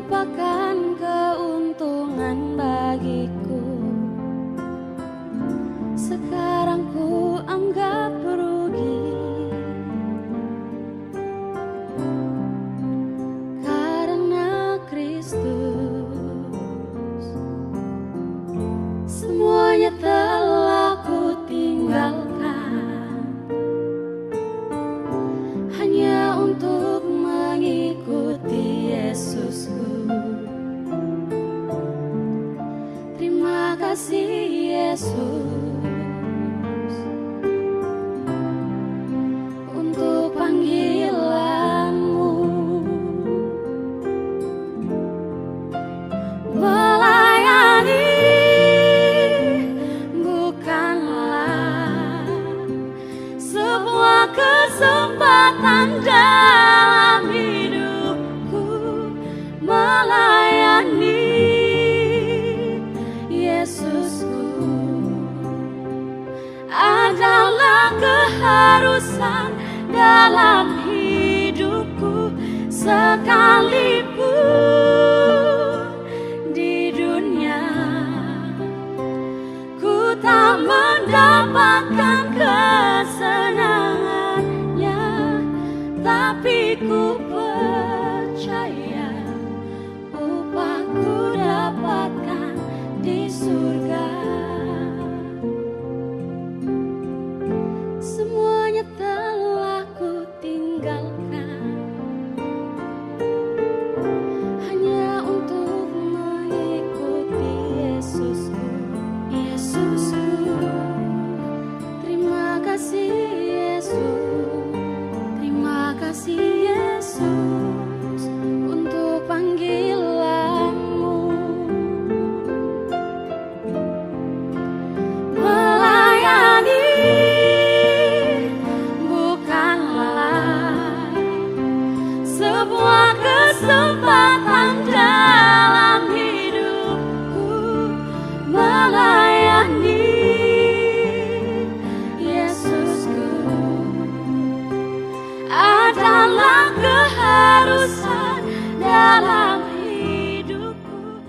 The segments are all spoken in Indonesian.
merupakan keuntungan bagiku. Sekarang ku anggap rugi, karena Kristus semuanya telah ku tinggalkan, hanya untuk mengikuti Yesusku. Terima kasih Yesus untuk panggilanmu, melayani bukanlah sebuah kesempatan dalam hidupku. Melayani Yesusku adalah keharusan dalam hidupku. Sekalipun di dunia ku tak mendapatkan kesenangannya, tapi ku percaya upahku dapatkan di surga. Semuanya telah ku tinggalkan, hanya untuk mengikuti Yesusku. Yesusku, terima kasih Yesus. Terima kasih Yesus untuk panggilanmu, melayani bukanlah sebuah kesempatan dalam hidupku. Melayani Yesusku adalah keharusan dalam hidupku.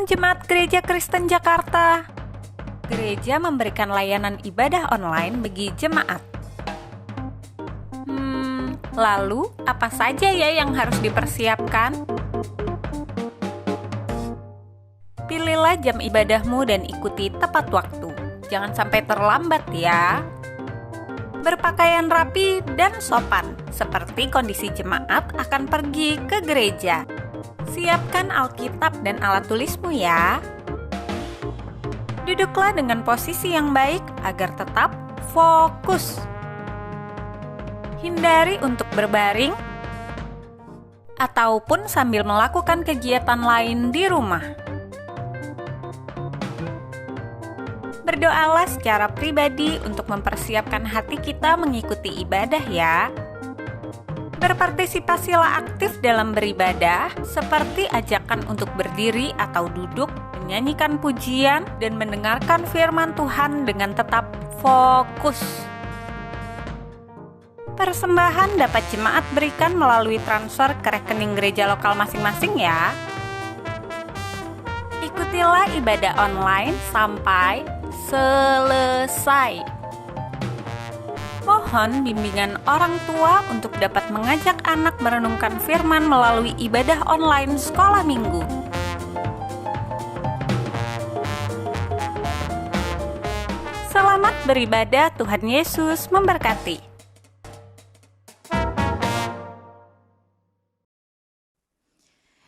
Shalom Jemaat Gereja Kristen Jakarta. Gereja memberikan layanan ibadah online bagi jemaat. Lalu apa saja ya yang harus dipersiapkan? Pilihlah jam ibadahmu dan ikuti tepat waktu. Jangan sampai terlambat ya. Berpakaian rapi dan sopan, seperti kondisi jemaat akan pergi ke gereja. Siapkan Alkitab dan alat tulismu ya. Duduklah dengan posisi yang baik agar tetap fokus. Hindari untuk berbaring ataupun sambil melakukan kegiatan lain di rumah. Berdoalah secara pribadi untuk mempersiapkan hati kita mengikuti ibadah ya. Berpartisipasilah aktif dalam beribadah, seperti ajakan untuk berdiri atau duduk, menyanyikan pujian, dan mendengarkan firman Tuhan dengan tetap fokus. Persembahan dapat jemaat berikan melalui transfer ke rekening gereja lokal masing-masing ya. Ikutilah ibadah online sampai selesai. Mohon bimbingan orang tua untuk dapat mengajak anak merenungkan firman melalui ibadah online sekolah minggu. Selamat beribadah, Tuhan Yesus memberkati.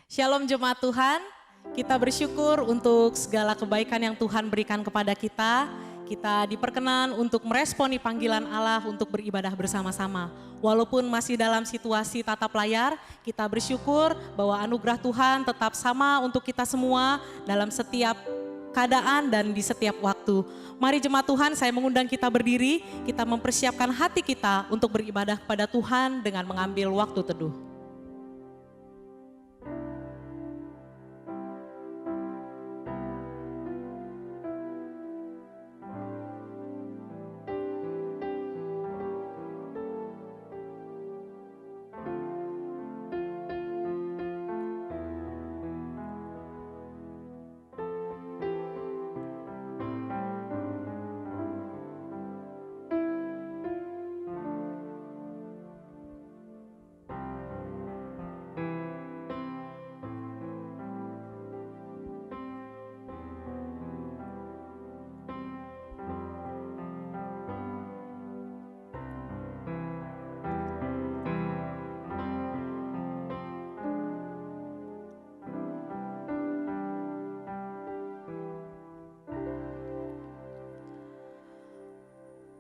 Shalom jemaat Tuhan, kita bersyukur untuk segala kebaikan yang Tuhan berikan kepada kita. Kita diperkenan untuk meresponi panggilan Allah untuk beribadah bersama-sama. Walaupun masih dalam situasi tatap layar, kita bersyukur bahwa anugerah Tuhan tetap sama untuk kita semua dalam setiap keadaan dan di setiap waktu. Mari jemaat Tuhan, saya mengundang kita berdiri, kita mempersiapkan hati kita untuk beribadah kepada Tuhan dengan mengambil waktu teduh.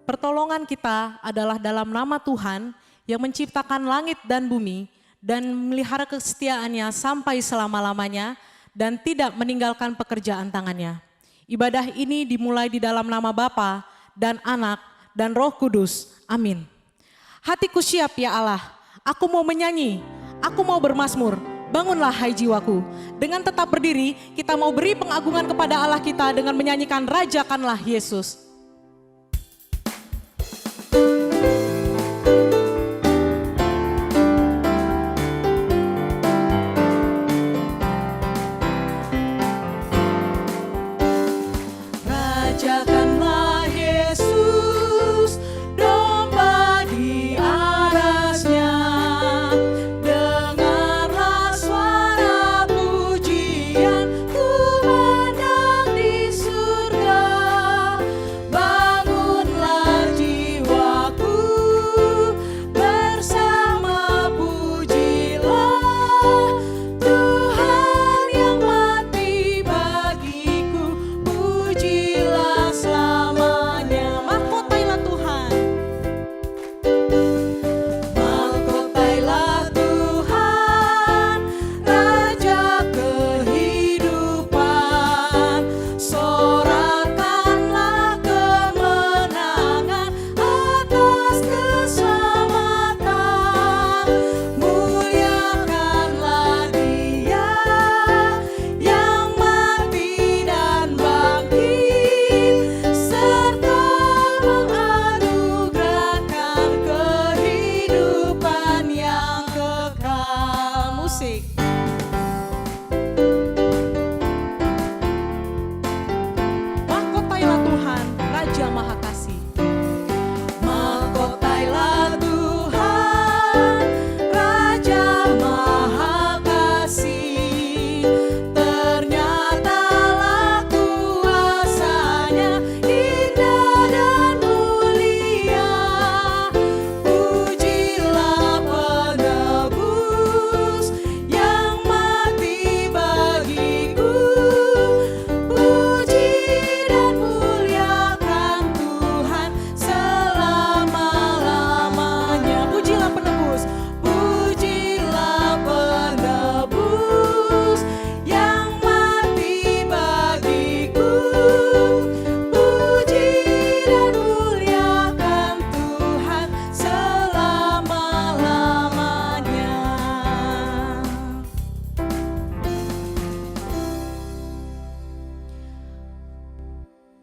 Pertolongan kita adalah dalam nama Tuhan yang menciptakan langit dan bumi dan memelihara kesetiaannya sampai selama-lamanya dan tidak meninggalkan pekerjaan tangannya. Ibadah ini dimulai di dalam nama Bapa dan Anak dan Roh Kudus. Amin. Hatiku siap ya Allah, aku mau menyanyi, aku mau bermazmur. Bangunlah hai jiwaku. Dengan tetap berdiri, kita mau beri pengagungan kepada Allah kita dengan menyanyikan Rajakanlah Yesus.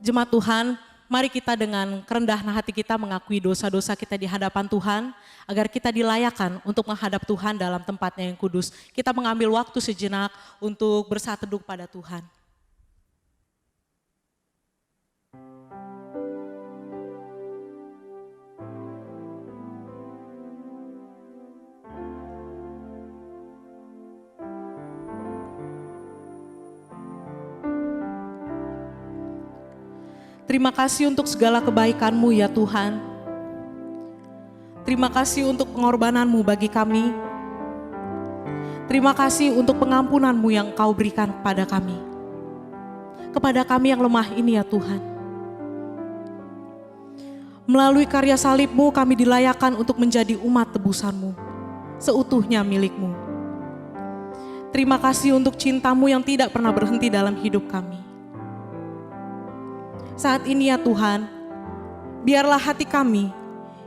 Jemaat Tuhan, mari kita dengan kerendahan hati kita mengakui dosa-dosa kita di hadapan Tuhan, agar kita dilayakkan untuk menghadap Tuhan dalam tempatnya yang kudus. Kita mengambil waktu sejenak untuk bersatu teduh pada Tuhan. Terima kasih untuk segala kebaikan-Mu ya Tuhan. Terima kasih untuk pengorbanan-Mu bagi kami. Terima kasih untuk pengampunan-Mu yang Kau berikan kepada kami. Kepada kami yang lemah ini ya Tuhan. Melalui karya salib-Mu kami dilayakkan untuk menjadi umat tebusan-Mu, seutuhnya milik-Mu. Terima kasih untuk cinta-Mu yang tidak pernah berhenti dalam hidup kami. Saat ini ya Tuhan, biarlah hati kami,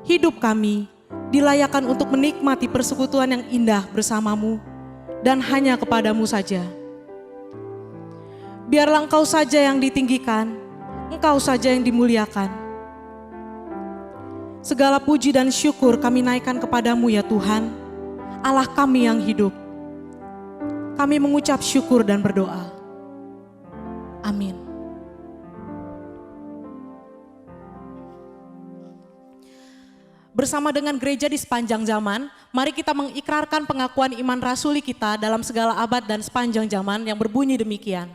hidup kami, dilayakkan untuk menikmati persekutuan yang indah bersama-Mu dan hanya kepada-Mu saja. Biarlah Engkau saja yang ditinggikan, Engkau saja yang dimuliakan. Segala puji dan syukur kami naikkan kepada-Mu ya Tuhan, Allah kami yang hidup. Kami mengucap syukur dan berdoa. Amin. Bersama dengan gereja di sepanjang zaman, mari kita mengikrarkan pengakuan iman rasuli kita dalam segala abad dan sepanjang zaman yang berbunyi demikian.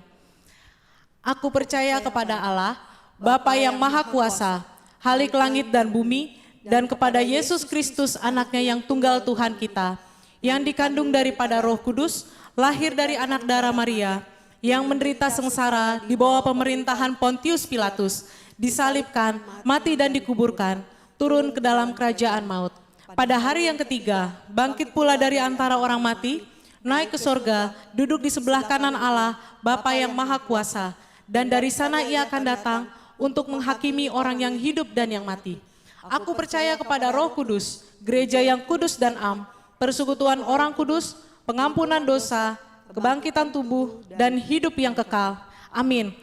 Aku percaya kepada Allah, Bapa yang Maha Kuasa, Halik langit dan bumi, dan kepada Yesus Kristus anaknya yang tunggal Tuhan kita, yang dikandung daripada Roh Kudus, lahir dari anak darah Maria, yang menderita sengsara di bawah pemerintahan Pontius Pilatus, disalibkan, mati dan dikuburkan, turun ke dalam kerajaan maut. Pada hari yang ketiga, bangkit pula dari antara orang mati, naik ke sorga, duduk di sebelah kanan Allah, Bapa yang Maha Kuasa, dan dari sana ia akan datang untuk menghakimi orang yang hidup dan yang mati. Aku percaya kepada Roh Kudus, gereja yang kudus dan am, persekutuan orang kudus, pengampunan dosa, kebangkitan tubuh, dan hidup yang kekal. Amin.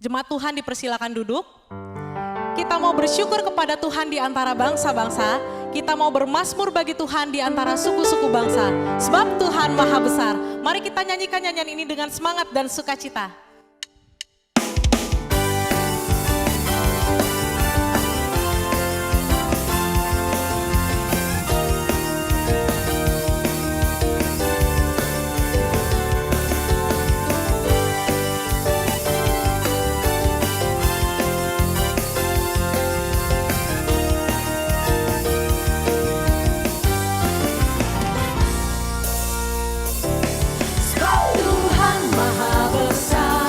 Jemaat Tuhan dipersilakan duduk. Kita mau bersyukur kepada Tuhan di antara bangsa-bangsa. Kita mau bermazmur bagi Tuhan di antara suku-suku bangsa. Sebab Tuhan Maha Besar. Mari kita nyanyikan nyanyian ini dengan semangat dan sukacita. Tuhan Maha Besar.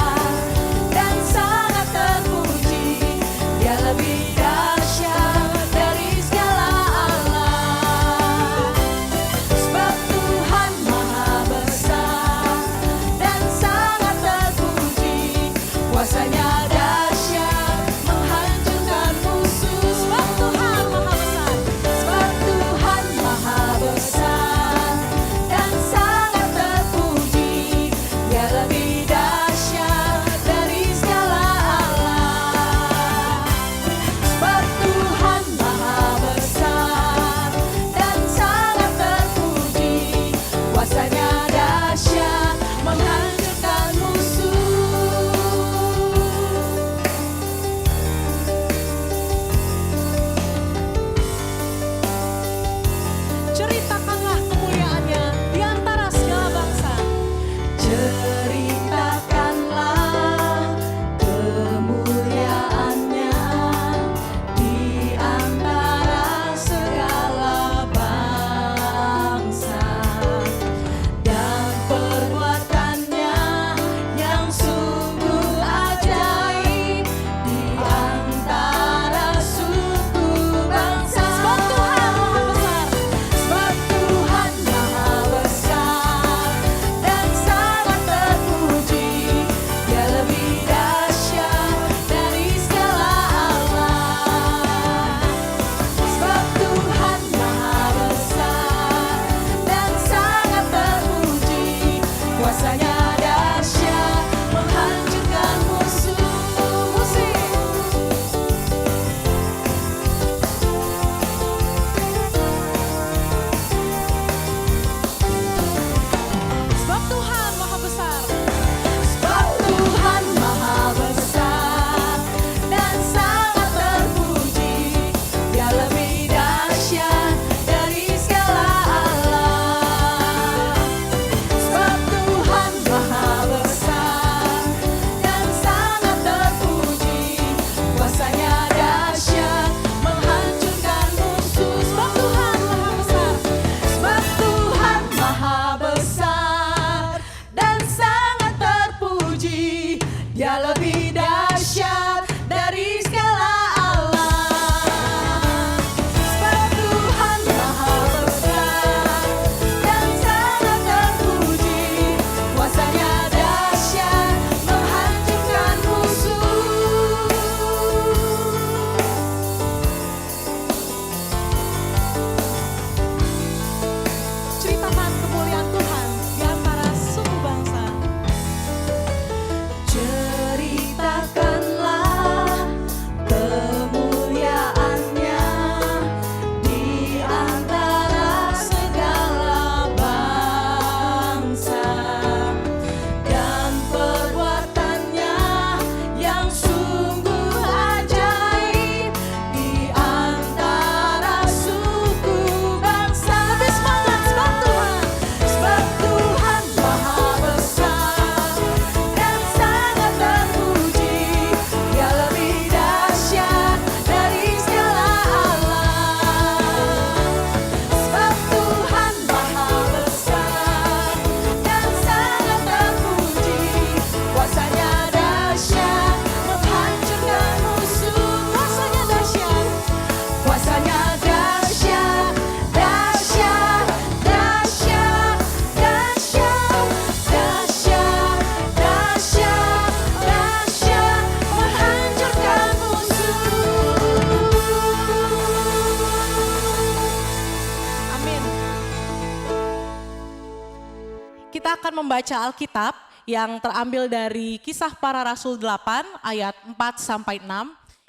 Kita akan membaca Alkitab yang terambil dari Kisah Para Rasul 8 ayat 4 sampai 6.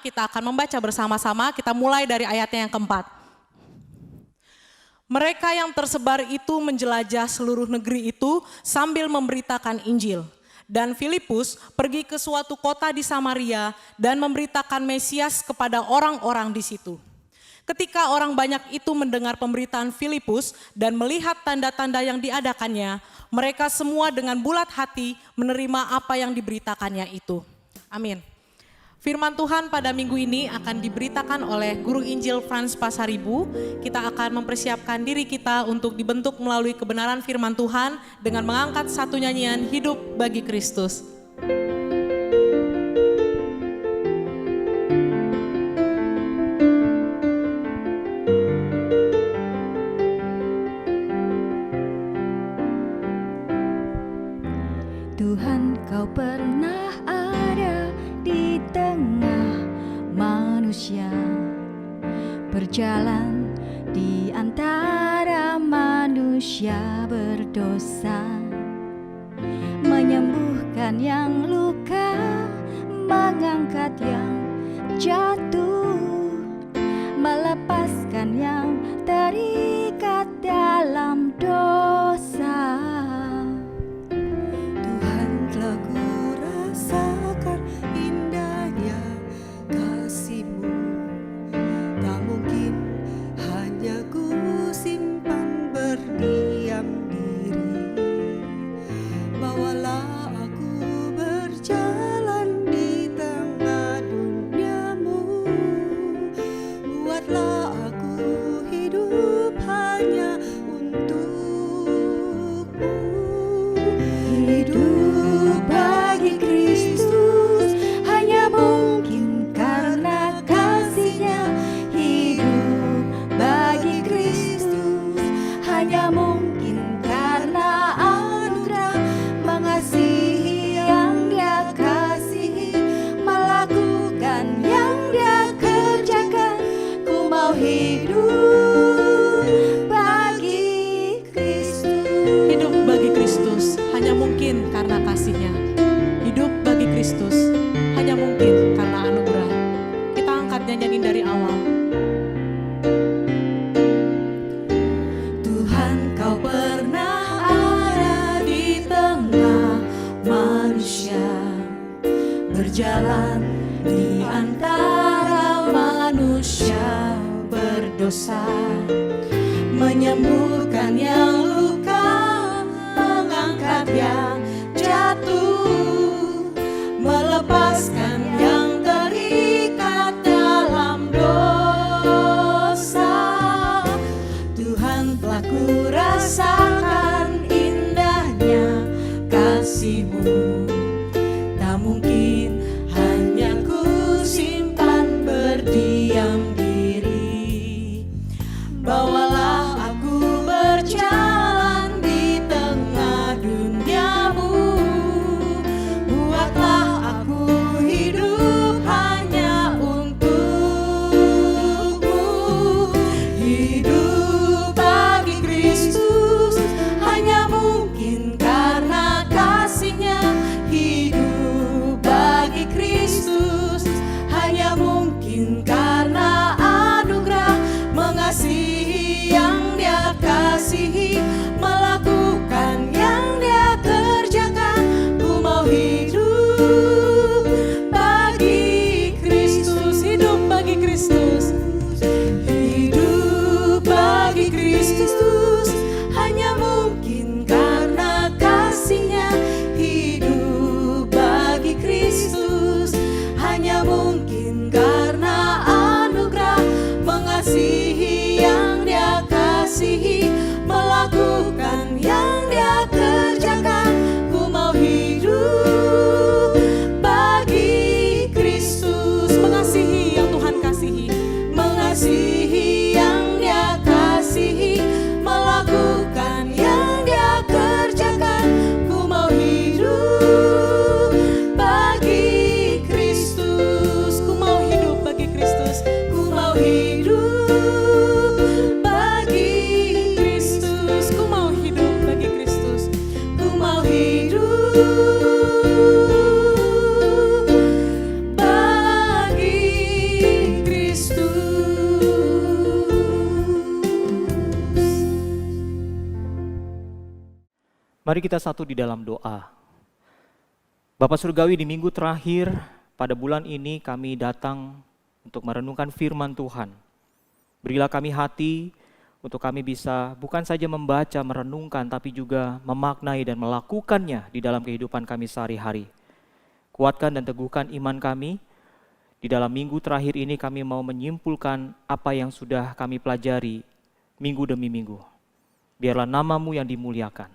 Kita akan membaca bersama-sama, kita mulai dari ayatnya yang keempat. Mereka yang tersebar itu menjelajah seluruh negeri itu sambil memberitakan Injil. Dan Filipus pergi ke suatu kota di Samaria dan memberitakan Mesias kepada orang-orang di situ. Ketika orang banyak itu mendengar pemberitaan Filipus dan melihat tanda-tanda yang diadakannya, mereka semua dengan bulat hati menerima apa yang diberitakannya itu. Amin. Firman Tuhan pada minggu ini akan diberitakan oleh Guru Injil Frans Pasaribu. Kita akan mempersiapkan diri kita untuk dibentuk melalui kebenaran firman Tuhan dengan mengangkat satu nyanyian Hidup Bagi Kristus. Tuhan, Kau pernah ada di tengah manusia, berjalan di antara manusia berdosa, menyembuhkan yang luka, mengangkat yang jatuh, melepaskan yang terikat dalam dosa. Telah kurasakan indahnya kasih-Mu, tak mungkin hanya ku simpan berdiam diri. Bawalah aku berjalan di tengah dunia-Mu, buatlah aku hidup hanya untuk-Mu. Hidup bagi Kristus hanya mungkin karena kasih-Nya. Hidup bagi Kristus hanya mungkin karena anugerah, mengasihi yang Dia kasihi, melakukan yang Dia kerjakan. Ku mau hidup bagi Kristus. Hidup bagi Kristus hanya mungkin karena kasih-Nya. Hidup bagi Kristus hanya mungkin karena anugerah. Kita angkat nyanyian dari awal. Tuhan, Kau pernah ada di tengah manusia, berjalan di antara manusia berdosa, menyembuhkan yang luka, mengangkat yang jatuh, melepaskan yang terikat dalam dosa. Tuhan, telah kurasakan indahnya kasih-Mu, tak mungkin hanya ku simpan berdiam diri. Bawalah aku berjalan bagi Kristus. Mari kita satu di dalam doa. Bapak Surgawi, di minggu terakhir pada bulan ini kami datang untuk merenungkan firman Tuhan. Berilah kami hati untuk kami bisa bukan saja membaca, merenungkan, tapi juga memaknai dan melakukannya di dalam kehidupan kami sehari-hari. Kuatkan dan teguhkan iman kami. Di dalam minggu terakhir ini kami mau menyimpulkan apa yang sudah kami pelajari minggu demi minggu. Biarlah nama-Mu yang dimuliakan.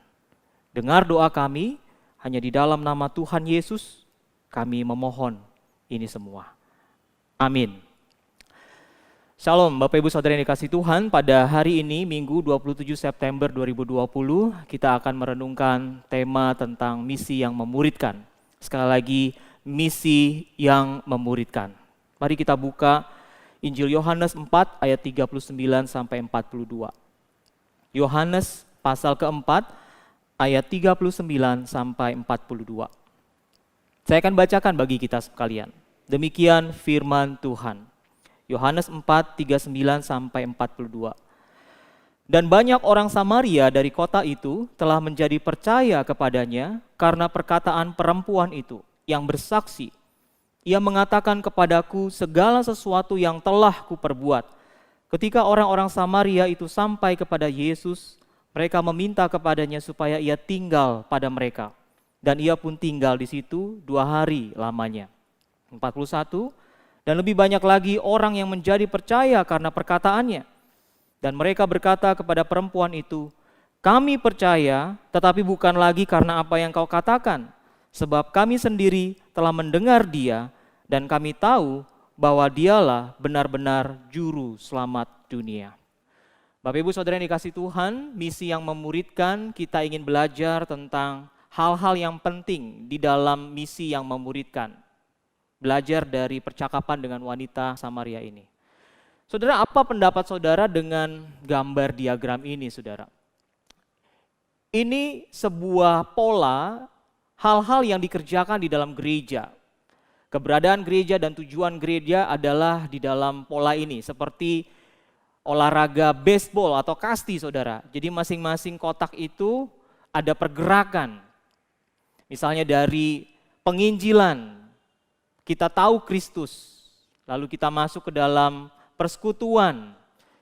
Dengar doa kami, hanya di dalam nama Tuhan Yesus kami memohon ini semua. Amin. Shalom Bapak Ibu Saudara yang dikasihi Tuhan, pada hari ini Minggu 27 September 2020 kita akan merenungkan tema tentang misi yang memuridkan. Sekali lagi, misi yang memuridkan. Mari kita buka Injil Yohanes 4 ayat 39 sampai 42. Yohanes pasal keempat ayat 39 sampai 42. Saya akan bacakan bagi kita sekalian. Demikian firman Tuhan. Yohanes 4, 39 sampai 42. Dan banyak orang Samaria dari kota itu telah menjadi percaya kepadanya karena perkataan perempuan itu yang bersaksi. Ia mengatakan kepadaku segala sesuatu yang telah kuperbuat. Ketika orang-orang Samaria itu sampai kepada Yesus, mereka meminta kepadanya supaya ia tinggal pada mereka. Dan ia pun tinggal di situ 2 hari lamanya. 41. Dan lebih banyak lagi orang yang menjadi percaya karena perkataannya. Dan mereka berkata kepada perempuan itu, kami percaya tetapi bukan lagi karena apa yang kau katakan. Sebab kami sendiri telah mendengar dia dan kami tahu bahwa dialah benar-benar juru selamat dunia. Bapak Ibu Saudara yang dikasihi Tuhan, misi yang memuridkan, kita ingin belajar tentang hal-hal yang penting di dalam misi yang memuridkan. Belajar dari percakapan dengan wanita Samaria ini. Saudara, apa pendapat saudara dengan gambar diagram ini, saudara? Ini sebuah pola hal-hal yang dikerjakan di dalam gereja. Keberadaan gereja dan tujuan gereja adalah di dalam pola ini, seperti olahraga baseball atau kasti, saudara. Jadi masing-masing kotak itu ada pergerakan. Misalnya dari penginjilan, kita tahu Kristus, lalu kita masuk ke dalam persekutuan,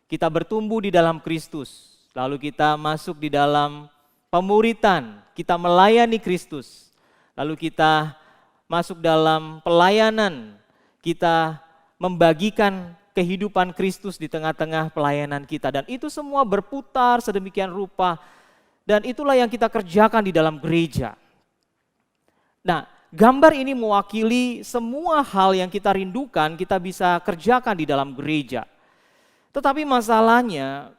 kita bertumbuh di dalam Kristus, lalu kita masuk di dalam pemuritan, kita melayani Kristus, lalu kita masuk dalam pelayanan, kita membagikan kehidupan Kristus di tengah-tengah pelayanan kita, dan itu semua berputar sedemikian rupa, dan itulah yang kita kerjakan di dalam gereja. Nah, gambar ini mewakili semua hal yang kita rindukan, kita bisa kerjakan di dalam gereja. Tetapi masalahnya,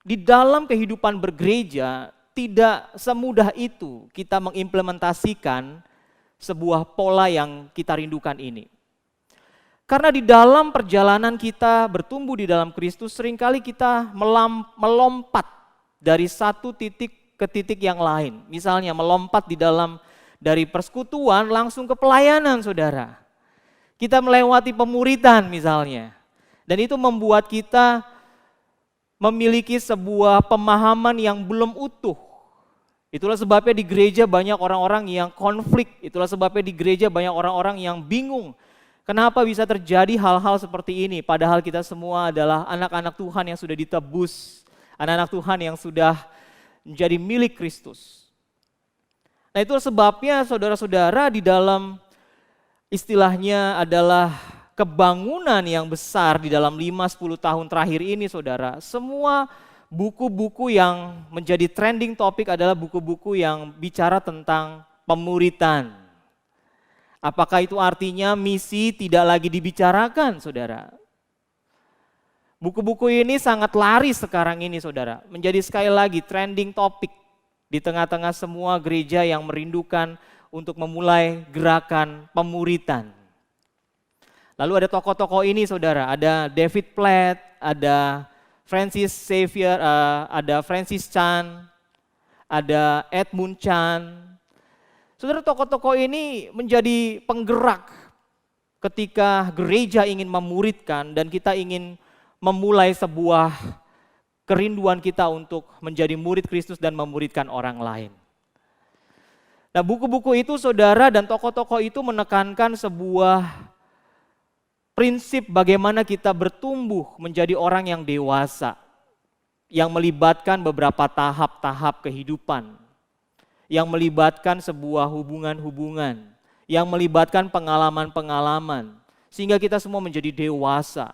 di dalam kehidupan bergereja, tidak semudah itu kita mengimplementasikan sebuah pola yang kita rindukan ini. Karena di dalam perjalanan kita bertumbuh di dalam Kristus, seringkali kita melompat dari satu titik ke titik yang lain. Misalnya melompat dari persekutuan langsung ke pelayanan, saudara. Kita melewati pemuritan misalnya. Dan itu membuat kita memiliki sebuah pemahaman yang belum utuh. Itulah sebabnya di gereja banyak orang-orang yang konflik. Itulah sebabnya di gereja banyak orang-orang yang bingung. Kenapa bisa terjadi hal-hal seperti ini? Padahal kita semua adalah anak-anak Tuhan yang sudah ditebus. Anak-anak Tuhan yang sudah menjadi milik Kristus. Nah, itu sebabnya saudara-saudara di dalam istilahnya adalah kebangunan yang besar di dalam 5-10 tahun terakhir ini, saudara. Semua buku-buku yang menjadi trending topik adalah buku-buku yang bicara tentang pemuritan. Apakah itu artinya misi tidak lagi dibicarakan, saudara? Buku-buku ini sangat laris sekarang ini, saudara. Menjadi sekali lagi trending topik di tengah-tengah semua gereja yang merindukan untuk memulai gerakan pemuritan. Lalu ada tokoh-tokoh ini, saudara. Ada David Platt, ada Francis Xavier, ada Francis Chan, ada Edmund Chan. Saudara, tokoh-tokoh ini menjadi penggerak ketika gereja ingin memuridkan dan kita ingin memulai sebuah kerinduan kita untuk menjadi murid Kristus dan memuridkan orang lain. Nah, buku-buku itu saudara dan tokoh-tokoh itu menekankan sebuah prinsip bagaimana kita bertumbuh menjadi orang yang dewasa, yang melibatkan beberapa tahap-tahap kehidupan, yang melibatkan sebuah hubungan-hubungan, yang melibatkan pengalaman-pengalaman, sehingga kita semua menjadi dewasa.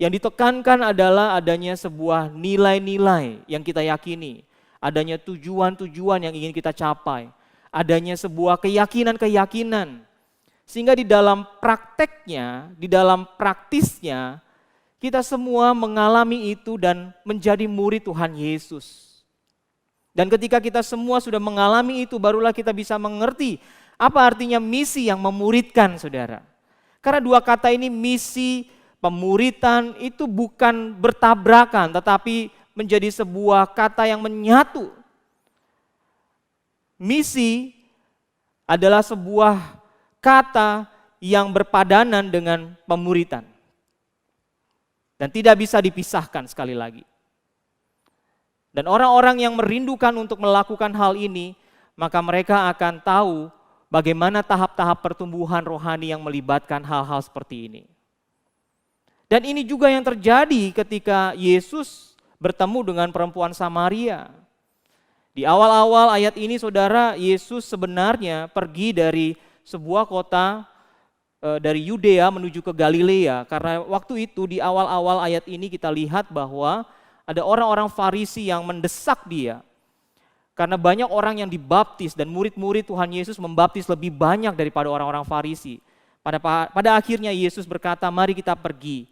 Yang ditekankan adalah adanya sebuah nilai-nilai yang kita yakini, adanya tujuan-tujuan yang ingin kita capai, adanya sebuah keyakinan-keyakinan, sehingga di dalam prakteknya, di dalam praktisnya, kita semua mengalami itu dan menjadi murid Tuhan Yesus. Dan ketika kita semua sudah mengalami itu, barulah kita bisa mengerti apa artinya misi yang memuridkan, saudara. Karena dua kata ini, misi, pemuritan, itu bukan bertabrakan, tetapi menjadi sebuah kata yang menyatu. Misi adalah sebuah kata yang berpadanan dengan pemuritan. Dan tidak bisa dipisahkan sekali lagi. Dan orang-orang yang merindukan untuk melakukan hal ini, maka mereka akan tahu bagaimana tahap-tahap pertumbuhan rohani yang melibatkan hal-hal seperti ini. Dan ini juga yang terjadi ketika Yesus bertemu dengan perempuan Samaria. Di awal-awal ayat ini saudara, Yesus sebenarnya pergi dari sebuah kota dari Yudea menuju ke Galilea. Karena waktu itu di awal-awal ayat ini kita lihat bahwa ada orang-orang Farisi yang mendesak dia. Karena banyak orang yang dibaptis dan murid-murid Tuhan Yesus membaptis lebih banyak daripada orang-orang Farisi. Pada akhirnya Yesus berkata, mari kita pergi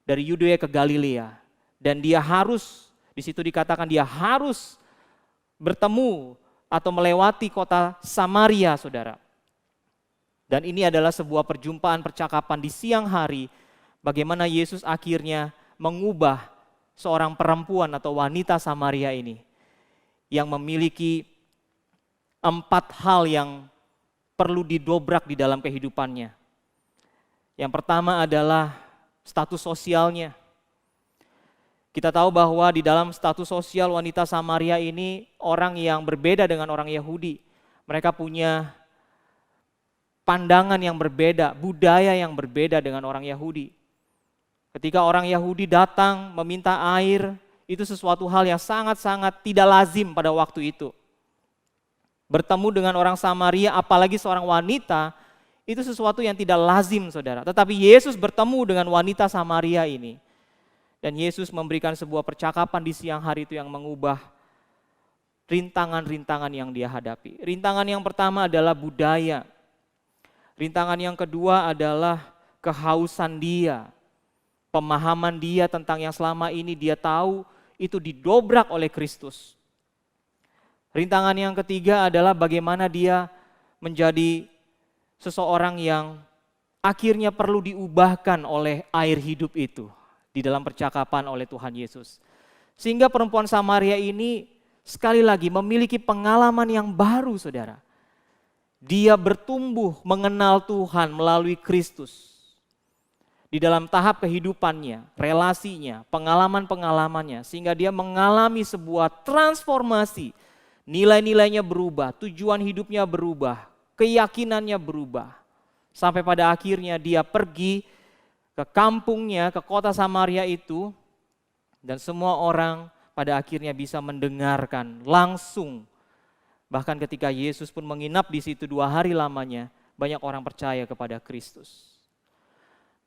dari Yudea ke Galilea. Dan dia harus, di situ dikatakan dia harus bertemu atau melewati kota Samaria, saudara. Dan ini adalah sebuah perjumpaan percakapan di siang hari, bagaimana Yesus akhirnya mengubah seorang perempuan atau wanita Samaria ini, yang memiliki 4 hal yang perlu didobrak di dalam kehidupannya. Yang pertama adalah status sosialnya. Kita tahu bahwa di dalam status sosial wanita Samaria ini orang yang berbeda dengan orang Yahudi. Mereka punya pandangan yang berbeda, budaya yang berbeda dengan orang Yahudi. Ketika orang Yahudi datang meminta air, itu sesuatu hal yang sangat-sangat tidak lazim pada waktu itu. Bertemu dengan orang Samaria, apalagi seorang wanita, itu sesuatu yang tidak lazim, saudara. Tetapi Yesus bertemu dengan wanita Samaria ini. Dan Yesus memberikan sebuah percakapan di siang hari itu yang mengubah rintangan-rintangan yang dia hadapi. Rintangan yang pertama adalah budaya. Rintangan yang kedua adalah kehausan dia. Pemahaman dia tentang yang selama ini dia tahu itu didobrak oleh Kristus. Rintangan yang ketiga adalah bagaimana dia menjadi seseorang yang akhirnya perlu diubahkan oleh air hidup itu di dalam percakapan oleh Tuhan Yesus. Sehingga perempuan Samaria ini sekali lagi memiliki pengalaman yang baru, saudara. Dia bertumbuh mengenal Tuhan melalui Kristus. Di dalam tahap kehidupannya, relasinya, pengalaman-pengalamannya. Sehingga dia mengalami sebuah transformasi. Nilai-nilainya berubah, tujuan hidupnya berubah, keyakinannya berubah. Sampai pada akhirnya dia pergi ke kampungnya, ke kota Samaria itu. Dan semua orang pada akhirnya bisa mendengarkan langsung. Bahkan ketika Yesus pun menginap di situ 2 hari lamanya, banyak orang percaya kepada Kristus.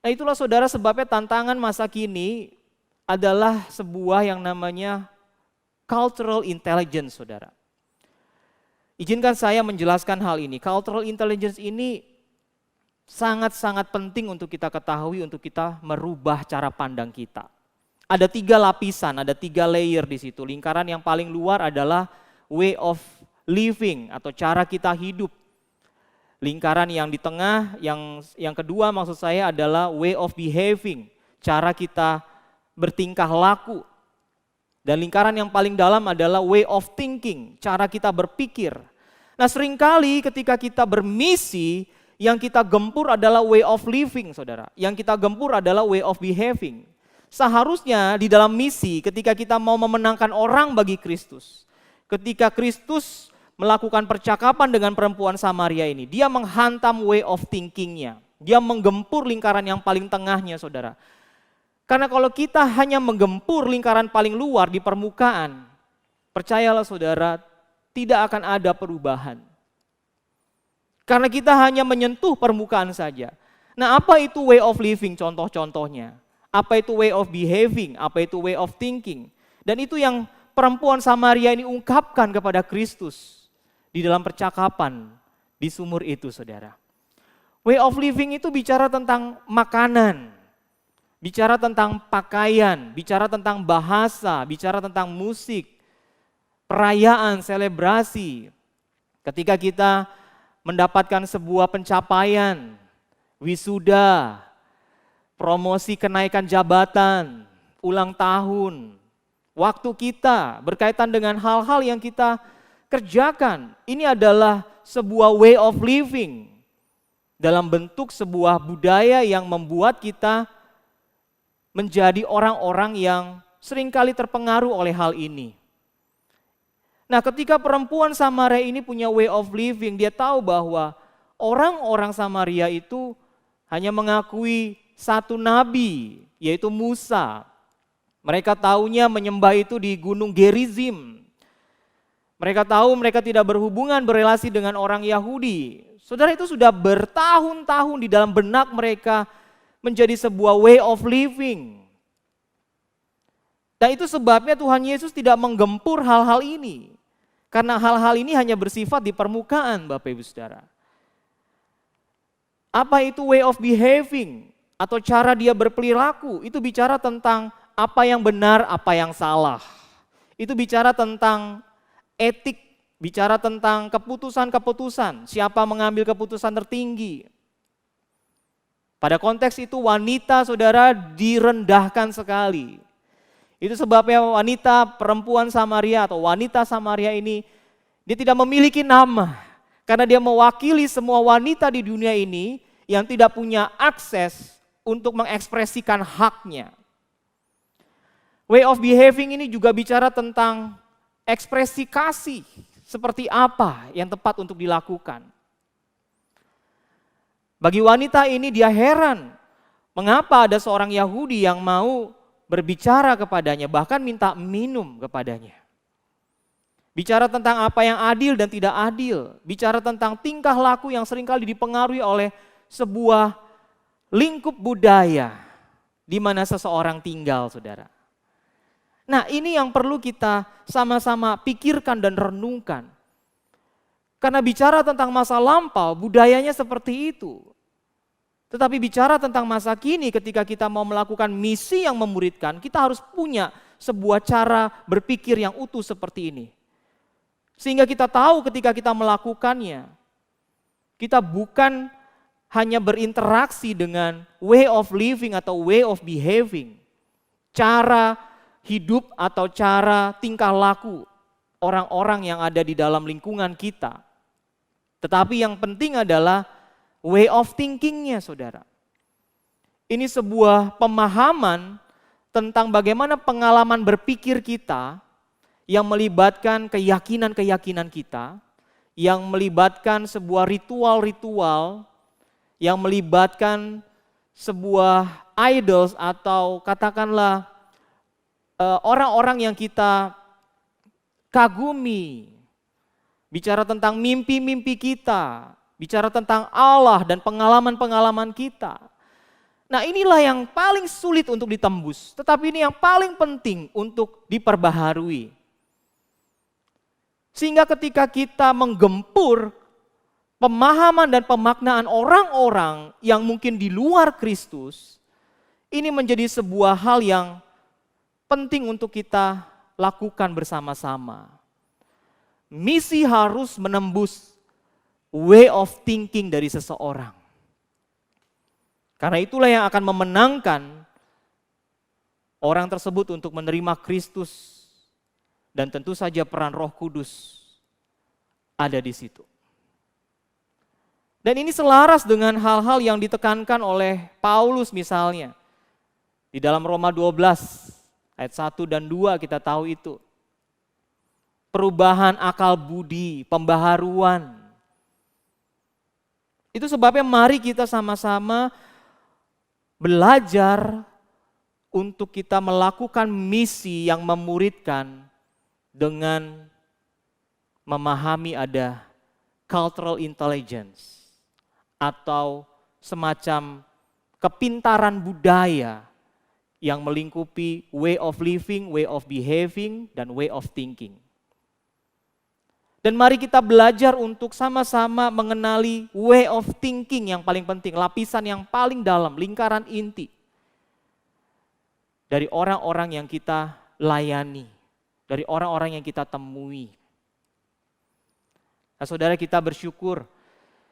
Nah itulah saudara sebabnya tantangan masa kini adalah sebuah yang namanya cultural intelligence, saudara. Izinkan saya menjelaskan hal ini. Cultural intelligence ini sangat-sangat penting untuk kita ketahui, untuk kita merubah cara pandang kita. Ada 3 lapisan, ada 3 layer di situ. Lingkaran yang paling luar adalah way of living atau cara kita hidup. Lingkaran yang di tengah, yang kedua maksud saya adalah way of behaving, cara kita bertingkah laku. Dan lingkaran yang paling dalam adalah way of thinking, cara kita berpikir. Nah, seringkali ketika kita bermisi, yang kita gempur adalah way of living, saudara. Yang kita gempur adalah way of behaving. Seharusnya di dalam misi ketika kita mau memenangkan orang bagi Kristus. Ketika Kristus melakukan percakapan dengan perempuan Samaria ini, dia menghantam way of thinkingnya. Dia menggempur lingkaran yang paling tengahnya, saudara. Karena kalau kita hanya menggempur lingkaran paling luar di permukaan, percayalah saudara, tidak akan ada perubahan. Karena kita hanya menyentuh permukaan saja. Nah, apa itu way of living? Contoh-contohnya. Apa itu way of behaving? Apa itu way of thinking? Dan itu yang perempuan Samaria ini ungkapkan kepada Kristus di dalam percakapan di sumur itu, saudara. Way of living itu bicara tentang makanan, bicara tentang pakaian, bicara tentang bahasa, bicara tentang musik, perayaan, selebrasi. Ketika kita mendapatkan sebuah pencapaian, wisuda, promosi kenaikan jabatan, ulang tahun, waktu kita berkaitan dengan hal-hal yang kita kerjakan. Ini adalah sebuah way of living dalam bentuk sebuah budaya yang membuat kita menjadi orang-orang yang seringkali terpengaruh oleh hal ini. Nah, ketika perempuan Samaria ini punya way of living, dia tahu bahwa orang-orang Samaria itu hanya mengakui satu nabi, yaitu Musa. Mereka taunya menyembah itu di Gunung Gerizim. Mereka tahu mereka tidak berhubungan, berelasi dengan orang Yahudi. Saudara, itu sudah bertahun-tahun di dalam benak mereka menjadi sebuah way of living. Dan itu sebabnya Tuhan Yesus tidak menggempur hal-hal ini. Karena hal-hal ini hanya bersifat di permukaan, Bapak Ibu Saudara. Apa itu way of behaving atau cara dia berperilaku? Itu bicara tentang apa yang benar, apa yang salah. Itu bicara tentang etik, bicara tentang keputusan-keputusan, siapa mengambil keputusan tertinggi. Pada konteks itu wanita, saudara, direndahkan sekali. Itu sebabnya wanita perempuan Samaria atau wanita Samaria ini, dia tidak memiliki nama. Karena dia mewakili semua wanita di dunia ini yang tidak punya akses untuk mengekspresikan haknya. Way of behaving ini juga bicara tentang ekspresi kasih. Seperti apa yang tepat untuk dilakukan. Bagi wanita ini dia heran. Mengapa ada seorang Yahudi yang mau berbicara kepadanya, bahkan minta minum kepadanya. Bicara tentang apa yang adil dan tidak adil. Bicara tentang tingkah laku yang seringkali dipengaruhi oleh sebuah lingkup budaya di mana seseorang tinggal, saudara. Nah, ini yang perlu kita sama-sama pikirkan dan renungkan. Karena bicara tentang masa lampau, budayanya seperti itu. Tetapi bicara tentang masa kini, ketika kita mau melakukan misi yang memuridkan, kita harus punya sebuah cara berpikir yang utuh seperti ini. Sehingga kita tahu ketika kita melakukannya, kita bukan hanya berinteraksi dengan way of living atau way of behaving. Cara hidup atau cara tingkah laku orang-orang yang ada di dalam lingkungan kita. Tetapi yang penting adalah way of thinkingnya, saudara. Ini sebuah pemahaman tentang bagaimana pengalaman berpikir kita yang melibatkan keyakinan-keyakinan kita, yang melibatkan sebuah ritual-ritual, yang melibatkan sebuah idols atau katakanlah orang-orang yang kita kagumi. Bicara tentang mimpi-mimpi kita, bicara tentang Allah dan pengalaman-pengalaman kita. Nah, inilah yang paling sulit untuk ditembus, tetapi ini yang paling penting untuk diperbaharui. Sehingga ketika kita menggempur pemahaman dan pemaknaan orang-orang yang mungkin di luar Kristus, ini menjadi sebuah hal yang penting untuk kita lakukan bersama-sama. Misi harus menembus way of thinking dari seseorang. Karena itulah yang akan memenangkan orang tersebut untuk menerima Kristus. Dan tentu saja peran Roh Kudus ada di situ. Dan ini selaras dengan hal-hal yang ditekankan oleh Paulus misalnya. Di dalam Roma 12 ayat 1 dan 2 kita tahu itu. Perubahan akal budi, pembaharuan. Itu sebabnya mari kita sama-sama belajar untuk kita melakukan misi yang memuridkan dengan memahami ada cultural intelligence atau semacam kepintaran budaya yang melingkupi way of living, way of behaving, dan way of thinking. Dan mari kita belajar untuk sama-sama mengenali way of thinking yang paling penting, lapisan yang paling dalam, lingkaran inti dari orang-orang yang kita layani, dari orang-orang yang kita temui. Nah, saudara, kita bersyukur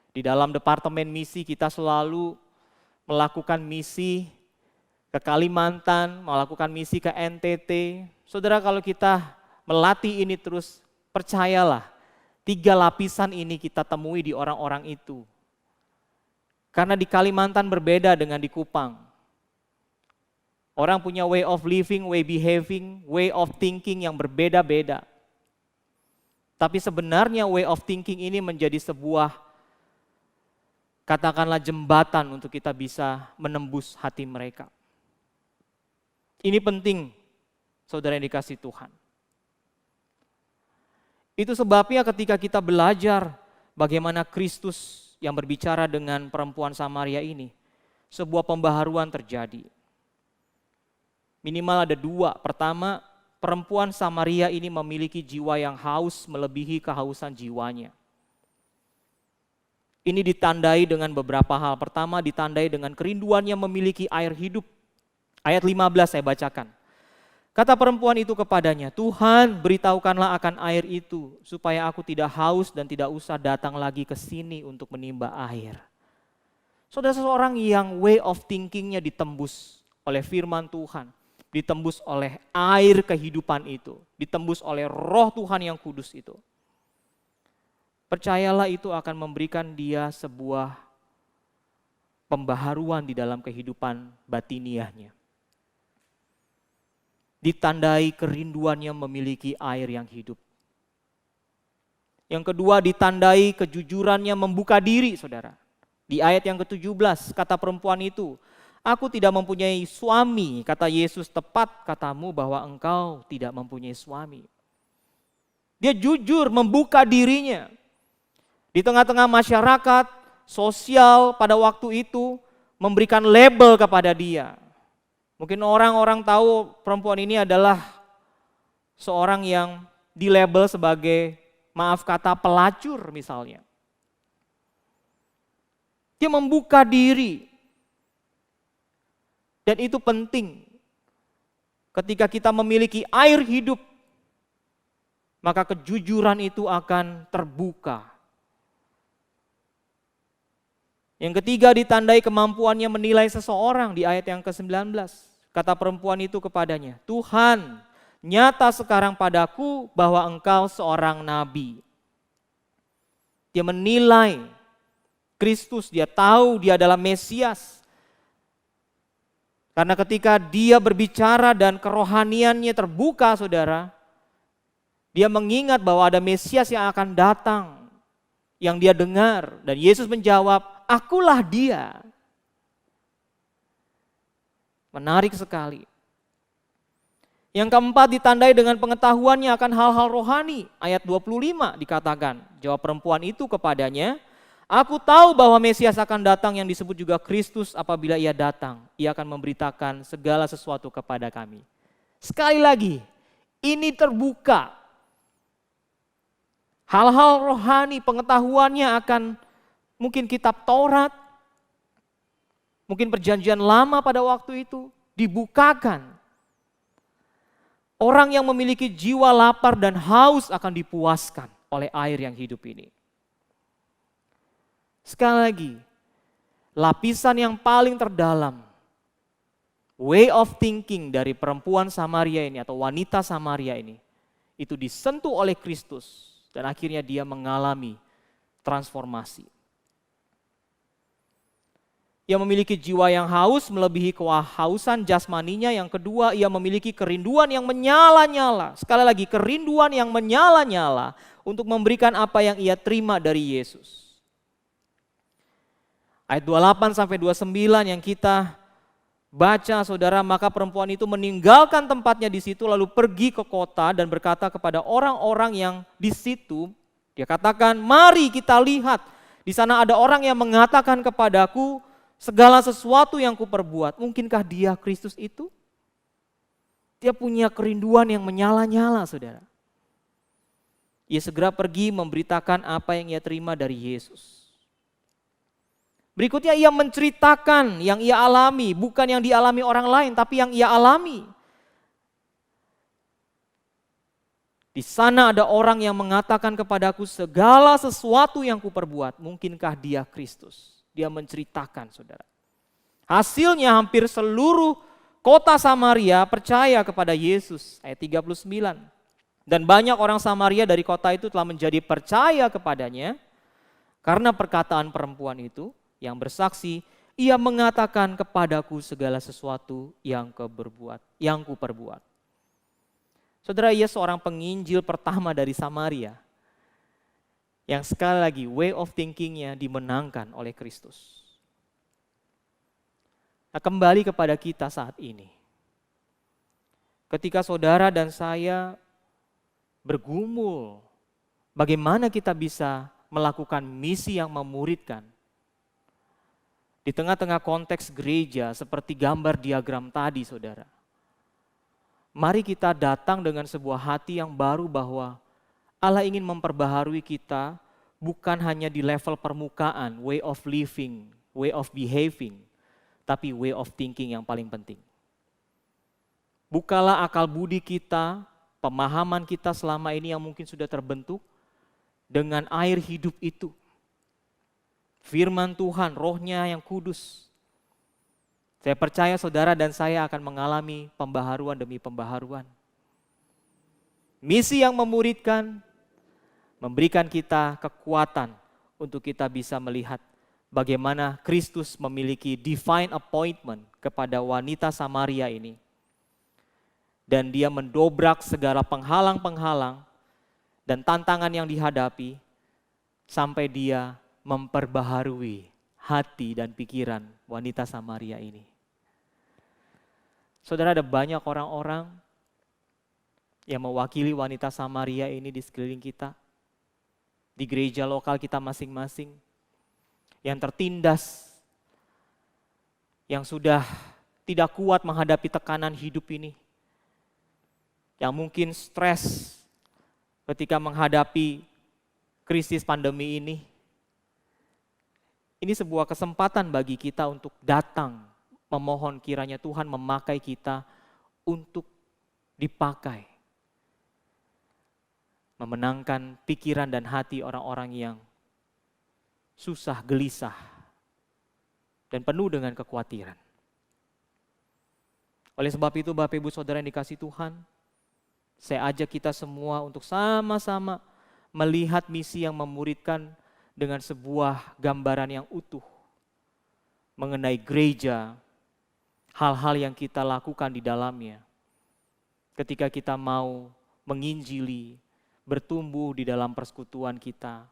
di dalam departemen misi kita selalu melakukan misi ke Kalimantan, melakukan misi ke NTT. Saudara, kalau kita melatih ini terus, percayalah, 3 lapisan ini kita temui di orang-orang itu. Karena di Kalimantan berbeda dengan di Kupang. Orang punya way of living, way behaving, way of thinking yang berbeda-beda. Tapi sebenarnya way of thinking ini menjadi sebuah, katakanlah, jembatan untuk kita bisa menembus hati mereka. Ini penting, saudara yang dikasihi Tuhan. Itu sebabnya ketika kita belajar bagaimana Kristus yang berbicara dengan perempuan Samaria ini, sebuah pembaharuan terjadi. Minimal ada 2. Pertama, perempuan Samaria ini memiliki jiwa yang haus melebihi kehausan jiwanya. Ini ditandai dengan beberapa hal. Pertama, ditandai dengan kerinduannya memiliki air hidup. Ayat 15 saya bacakan. Kata perempuan itu kepadanya, Tuhan, beritahukanlah akan air itu, supaya aku tidak haus dan tidak usah datang lagi ke sini untuk menimba air. Saudara, seseorang yang way of thinkingnya ditembus oleh firman Tuhan, ditembus oleh air kehidupan itu, ditembus oleh roh Tuhan yang kudus itu. Percayalah, itu akan memberikan dia sebuah pembaharuan di dalam kehidupan batiniahnya. Ditandai kerinduannya memiliki air yang hidup. Yang kedua, ditandai kejujurannya membuka diri, saudara. Di ayat yang ke-17, kata perempuan itu, aku tidak mempunyai suami, kata Yesus, tepat katamu bahwa engkau tidak mempunyai suami. Dia jujur membuka dirinya. Di tengah-tengah masyarakat, sosial pada waktu itu memberikan label kepada dia. Mungkin orang-orang tahu perempuan ini adalah seorang yang dilabel sebagai, maaf kata, pelacur misalnya. Dia membuka diri. Dan itu penting. Ketika kita memiliki air hidup, maka kejujuran itu akan terbuka. Yang ketiga, ditandai kemampuannya menilai seseorang di ayat yang ke-19. Kata perempuan itu kepadanya, Tuhan, nyata sekarang padaku bahwa engkau seorang nabi. Dia menilai Kristus, dia tahu dia adalah Mesias. Karena ketika dia berbicara dan kerohaniannya terbuka, saudara, dia mengingat bahwa ada Mesias yang akan datang, yang dia dengar. Dan Yesus menjawab, akulah dia. Menarik sekali. Yang keempat, ditandai dengan pengetahuannya akan hal-hal rohani. Ayat 25 dikatakan, jawab perempuan itu kepadanya, aku tahu bahwa Mesias akan datang yang disebut juga Kristus. Apabila ia datang, ia akan memberitakan segala sesuatu kepada kami. Sekali lagi, ini terbuka. Hal-hal rohani, pengetahuannya akan mungkin kitab Taurat, mungkin perjanjian lama pada waktu itu dibukakan. Orang yang memiliki jiwa lapar dan haus akan dipuaskan oleh air yang hidup ini. Sekali lagi, lapisan yang paling terdalam, way of thinking dari perempuan Samaria ini atau wanita Samaria ini, itu disentuh oleh Kristus. Dan akhirnya dia mengalami transformasi. Ia memiliki jiwa yang haus melebihi kehausan jasmaninya. Yang kedua, ia memiliki kerinduan yang menyala-nyala. Sekali lagi, kerinduan yang menyala-nyala untuk memberikan apa yang ia terima dari Yesus. Ayat 28 sampai 29 yang kita baca, saudara, maka perempuan itu meninggalkan tempatnya di situ lalu pergi ke kota dan berkata kepada orang-orang yang di situ, dia katakan, "Mari kita lihat, di sana ada orang yang mengatakan kepadaku segala sesuatu yang kuperbuat." Mungkinkah dia Kristus itu? Dia punya kerinduan yang menyala-nyala, saudara. Ia segera pergi memberitakan apa yang ia terima dari Yesus. Berikutnya ia menceritakan yang ia alami, bukan yang dialami orang lain, tapi yang ia alami. Di sana ada orang yang mengatakan kepadaku segala sesuatu yang kuperbuat. Mungkinkah dia Kristus? Dia menceritakan, saudara. Hasilnya hampir seluruh kota Samaria percaya kepada Yesus. Ayat 39. Dan banyak orang Samaria dari kota itu telah menjadi percaya kepadanya karena perkataan perempuan itu yang bersaksi, ia mengatakan kepadaku segala sesuatu yang kuperbuat. Saudara, ia seorang penginjil pertama dari Samaria yang sekali lagi way of thinkingnya dimenangkan oleh Kristus. Nah, kembali kepada kita saat ini. Ketika saudara dan saya bergumul, bagaimana kita bisa melakukan misi yang memuridkan di tengah-tengah konteks gereja seperti gambar diagram tadi, saudara. Mari kita datang dengan sebuah hati yang baru bahwa Allah ingin memperbaharui kita bukan hanya di level permukaan, way of living, way of behaving, tapi way of thinking yang paling penting. Bukalah akal budi kita, pemahaman kita selama ini yang mungkin sudah terbentuk dengan air hidup itu. Firman Tuhan, Roh-Nya yang kudus. Saya percaya saudara dan saya akan mengalami pembaharuan demi pembaharuan. Misi yang memuridkan, memberikan kita kekuatan untuk kita bisa melihat bagaimana Kristus memiliki divine appointment kepada wanita Samaria ini. Dan dia mendobrak segala penghalang-penghalang dan tantangan yang dihadapi sampai dia memperbaharui hati dan pikiran wanita Samaria ini. Saudara, ada banyak orang-orang yang mewakili wanita Samaria ini di sekeliling kita, di gereja lokal kita masing-masing, yang tertindas, yang sudah tidak kuat menghadapi tekanan hidup ini, yang mungkin stres ketika menghadapi krisis pandemi ini. Ini sebuah kesempatan bagi kita untuk datang memohon kiranya Tuhan memakai kita untuk dipakai. Memenangkan pikiran dan hati orang-orang yang susah, gelisah, dan penuh dengan kekhawatiran. Oleh sebab itu Bapak Ibu Saudara yang dikasihi Tuhan, saya ajak kita semua untuk sama-sama melihat misi yang memuridkan dengan sebuah gambaran yang utuh mengenai gereja, hal-hal yang kita lakukan di dalamnya. Ketika kita mau menginjili, bertumbuh di dalam persekutuan kita,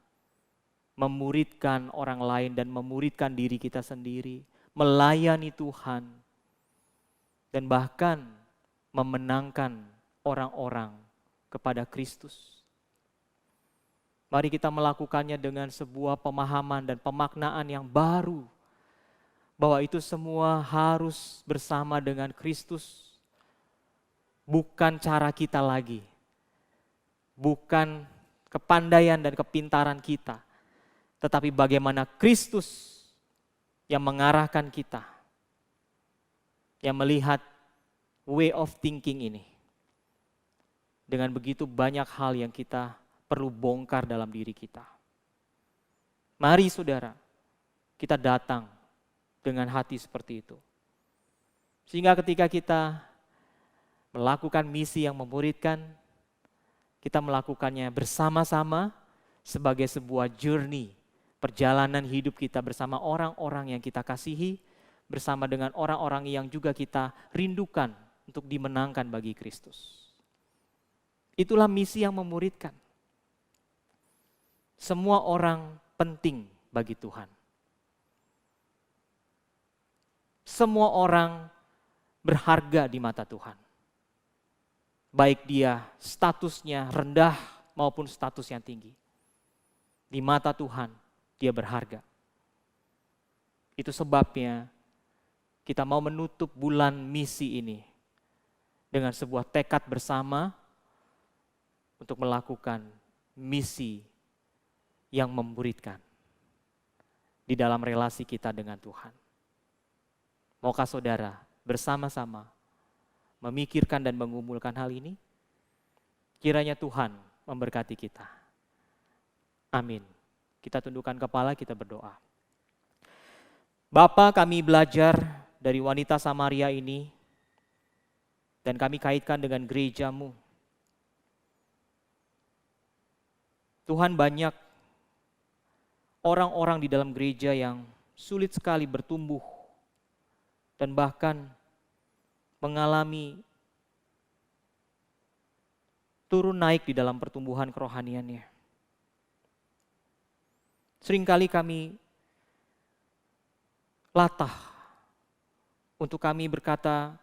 memuridkan orang lain dan memuridkan diri kita sendiri, melayani Tuhan, dan bahkan memenangkan orang-orang kepada Kristus. Mari kita melakukannya dengan sebuah pemahaman dan pemaknaan yang baru, bahwa itu semua harus bersama dengan Kristus, bukan cara kita lagi, bukan kepandaian dan kepintaran kita, tetapi bagaimana Kristus yang mengarahkan kita, yang melihat way of thinking ini. Dengan begitu banyak hal yang kita perlu bongkar dalam diri kita. Mari saudara, kita datang dengan hati seperti itu. Sehingga ketika kita melakukan misi yang memuridkan, kita melakukannya bersama-sama sebagai sebuah journey, perjalanan hidup kita bersama orang-orang yang kita kasihi, bersama dengan orang-orang yang juga kita rindukan untuk dimenangkan bagi Kristus. Itulah misi yang memuridkan. Semua orang penting bagi Tuhan. Semua orang berharga di mata Tuhan. Baik dia statusnya rendah maupun status yang tinggi. Di mata Tuhan dia berharga. Itu sebabnya kita mau menutup bulan misi ini dengan sebuah tekad bersama untuk melakukan misi yang memuridkan di dalam relasi kita dengan Tuhan. Maukah saudara bersama-sama memikirkan dan mengumpulkan hal ini? Kiranya Tuhan memberkati kita. Amin. Kita tundukkan kepala, kita berdoa. Bapa, kami belajar dari wanita Samaria ini dan kami kaitkan dengan gereja-Mu. Tuhan, banyak orang-orang di dalam gereja yang sulit sekali bertumbuh dan bahkan mengalami turun naik di dalam pertumbuhan kerohaniannya. Seringkali kami latah untuk kami berkata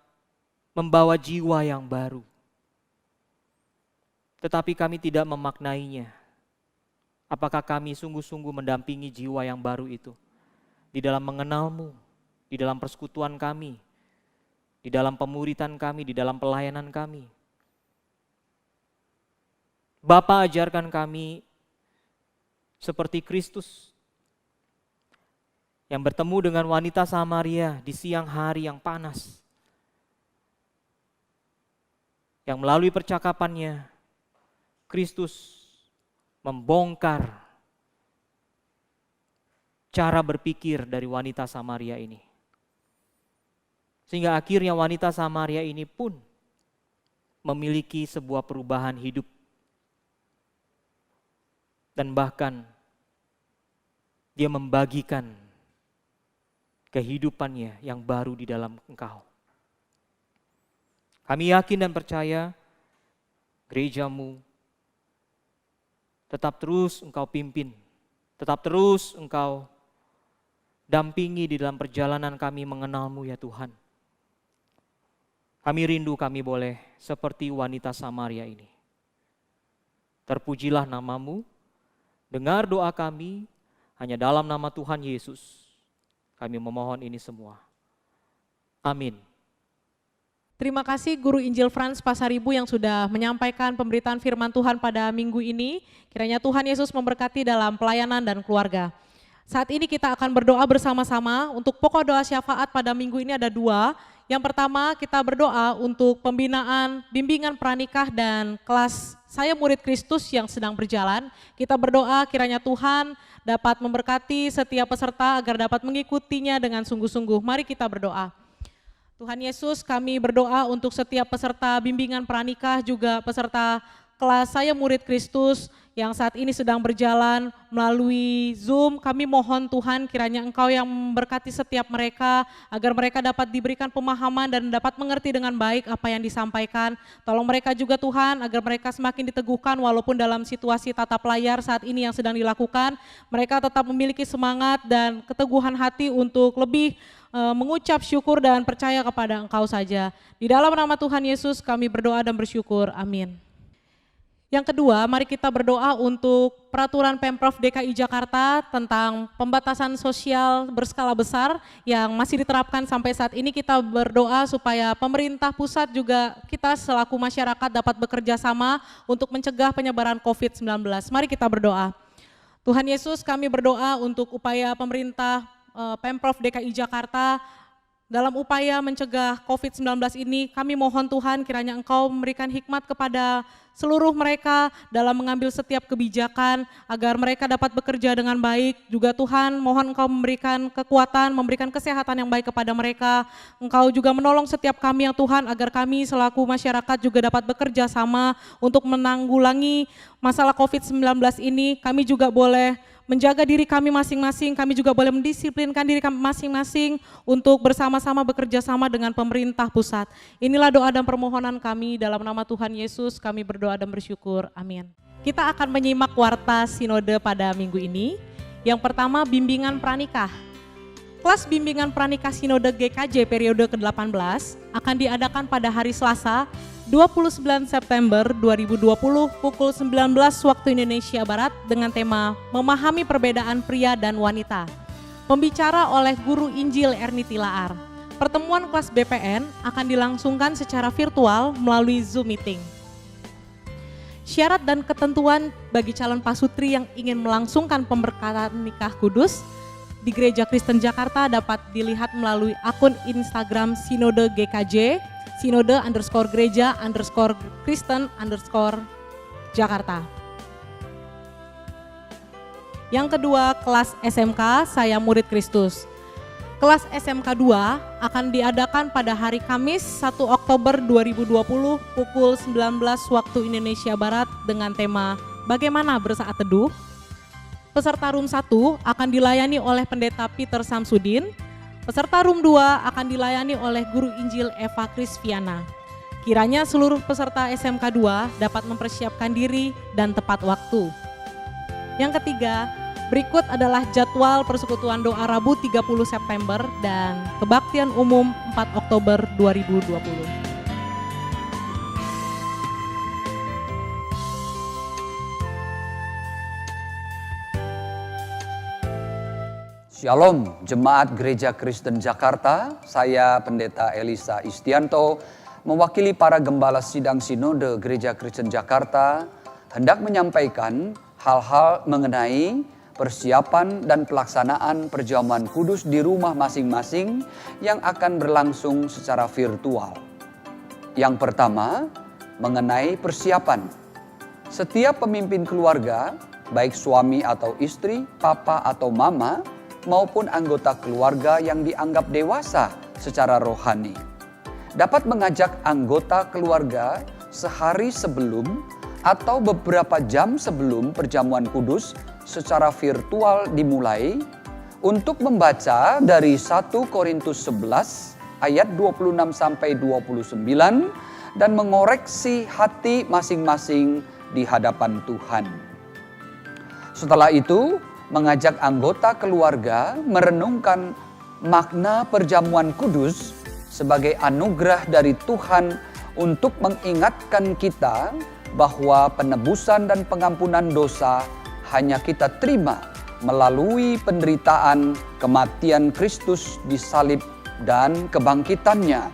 membawa jiwa yang baru. Tetapi kami tidak memaknainya. Apakah kami sungguh-sungguh mendampingi jiwa yang baru itu di dalam mengenal-Mu, di dalam persekutuan kami, di dalam pemuritan kami, di dalam pelayanan kami. Bapa, ajarkan kami seperti Kristus yang bertemu dengan wanita Samaria di siang hari yang panas. Yang melalui percakapannya, Kristus membongkar cara berpikir dari wanita Samaria ini. Sehingga akhirnya wanita Samaria ini pun memiliki sebuah perubahan hidup. Dan bahkan dia membagikan kehidupannya yang baru di dalam Engkau. Kami yakin dan percaya gereja-Mu tetap terus Engkau pimpin, tetap terus Engkau dampingi di dalam perjalanan kami mengenal-Mu ya Tuhan. Kami rindu kami boleh seperti wanita Samaria ini. Terpujilah nama-Mu, dengar doa kami, hanya dalam nama Tuhan Yesus. Kami memohon ini semua. Amin. Terima kasih Guru Injil Frans Pasaribu yang sudah menyampaikan pemberitaan firman Tuhan pada minggu ini. Kiranya Tuhan Yesus memberkati dalam pelayanan dan keluarga. Saat ini kita akan berdoa bersama-sama. Untuk pokok doa syafaat pada minggu ini ada 2. Yang pertama kita berdoa untuk pembinaan, bimbingan pranikah dan kelas Saya Murid Kristus yang sedang berjalan. Kita berdoa kiranya Tuhan dapat memberkati setiap peserta agar dapat mengikutinya dengan sungguh-sungguh. Mari kita berdoa. Tuhan Yesus, kami berdoa untuk setiap peserta bimbingan pranikah, juga peserta kelas Saya Murid Kristus yang saat ini sedang berjalan melalui Zoom. Kami mohon Tuhan kiranya Engkau yang memberkati setiap mereka agar mereka dapat diberikan pemahaman dan dapat mengerti dengan baik apa yang disampaikan. Tolong mereka juga Tuhan agar mereka semakin diteguhkan walaupun dalam situasi tatap layar saat ini yang sedang dilakukan. Mereka tetap memiliki semangat dan keteguhan hati untuk lebih mengucap syukur dan percaya kepada Engkau saja. Di dalam nama Tuhan Yesus kami berdoa dan bersyukur. Amin. Yang kedua, mari kita berdoa untuk peraturan Pemprov DKI Jakarta tentang pembatasan sosial berskala besar yang masih diterapkan sampai saat ini. Kita berdoa supaya pemerintah pusat juga kita selaku masyarakat dapat bekerja sama untuk mencegah penyebaran COVID-19. Mari kita berdoa. Tuhan Yesus, kami berdoa untuk upaya pemerintah Pemprov DKI Jakarta dalam upaya mencegah COVID-19 ini, kami mohon Tuhan kiranya Engkau memberikan hikmat kepada seluruh mereka dalam mengambil setiap kebijakan agar mereka dapat bekerja dengan baik. Juga Tuhan, mohon Engkau memberikan kekuatan, memberikan kesehatan yang baik kepada mereka. Engkau juga menolong setiap kami ya Tuhan agar kami selaku masyarakat juga dapat bekerja sama untuk menanggulangi masalah COVID-19 ini. Kami juga boleh menjaga diri kami masing-masing, kami juga boleh mendisiplinkan diri kami masing-masing untuk bersama-sama bekerja sama dengan pemerintah pusat. Inilah doa dan permohonan kami dalam nama Tuhan Yesus, kami berdoa dan bersyukur. Amin. Kita akan menyimak warta sinode pada minggu ini. Yang pertama, bimbingan pranikah. Kelas bimbingan pranikah sinode GKJ periode ke-18 akan diadakan pada hari Selasa 29 September 2020 pukul 19 waktu Indonesia Barat dengan tema Memahami Perbedaan Pria dan Wanita. Pembicara oleh Guru Injil Ernity Laar. Pertemuan kelas BPN akan dilangsungkan secara virtual melalui Zoom meeting. Syarat dan ketentuan bagi calon pasutri yang ingin melangsungkan pemberkatan nikah kudus di Gereja Kristen Jakarta dapat dilihat melalui akun Instagram Sinode GKJ, Sinode_Gereja_Kristen_Jakarta. Yang kedua, kelas SMK, saya murid Kristus. Kelas SMK 2 akan diadakan pada hari Kamis 1 Oktober 2020 pukul 19 waktu Indonesia Barat dengan tema Bagaimana Bersaat Teduh. Peserta Room 1 akan dilayani oleh Pendeta Peter Samsudin. Peserta Room 2 akan dilayani oleh Guru Injil Eva Krisviana. Kiranya seluruh peserta SMK 2 dapat mempersiapkan diri dan tepat waktu. Yang ketiga, berikut adalah jadwal persekutuan doa Rabu 30 September dan kebaktian umum 4 Oktober 2020. Shalom, Jemaat Gereja Kristen Jakarta, saya Pendeta Elisa Istianto, mewakili para gembala sidang Sinode Gereja Kristen Jakarta, hendak menyampaikan hal-hal mengenai persiapan dan pelaksanaan perjamuan kudus di rumah masing-masing yang akan berlangsung secara virtual. Yang pertama, mengenai persiapan. Setiap pemimpin keluarga, baik suami atau istri, papa atau mama, maupun anggota keluarga yang dianggap dewasa secara rohani, dapat mengajak anggota keluarga sehari sebelum atau beberapa jam sebelum perjamuan kudus secara virtual dimulai untuk membaca dari 1 Korintus 11 ayat 26-29 dan mengoreksi hati masing-masing di hadapan Tuhan. Setelah itu, mengajak anggota keluarga merenungkan makna perjamuan kudus sebagai anugerah dari Tuhan untuk mengingatkan kita bahwa penebusan dan pengampunan dosa hanya kita terima melalui penderitaan kematian Kristus di salib dan kebangkitannya.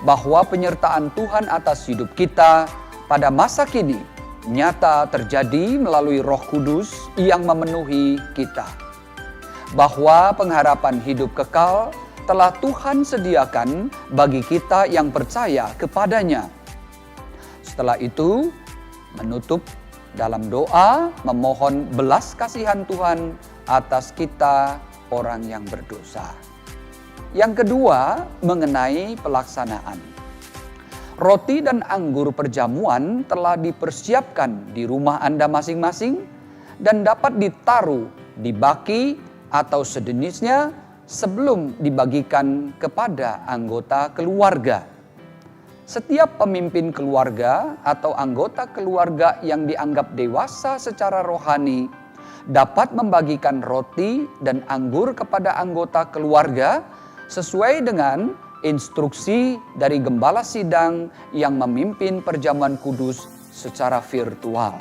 Bahwa penyertaan Tuhan atas hidup kita pada masa kini nyata terjadi melalui Roh Kudus yang memenuhi kita. Bahwa pengharapan hidup kekal telah Tuhan sediakan bagi kita yang percaya kepadanya. Setelah itu, menutup dalam doa memohon belas kasihan Tuhan atas kita orang yang berdosa. Yang kedua, mengenai pelaksanaan. Roti dan anggur perjamuan telah dipersiapkan di rumah Anda masing-masing dan dapat ditaruh di baki atau sejenisnya sebelum dibagikan kepada anggota keluarga. Setiap pemimpin keluarga atau anggota keluarga yang dianggap dewasa secara rohani dapat membagikan roti dan anggur kepada anggota keluarga sesuai dengan instruksi dari gembala sidang yang memimpin perjamuan kudus secara virtual.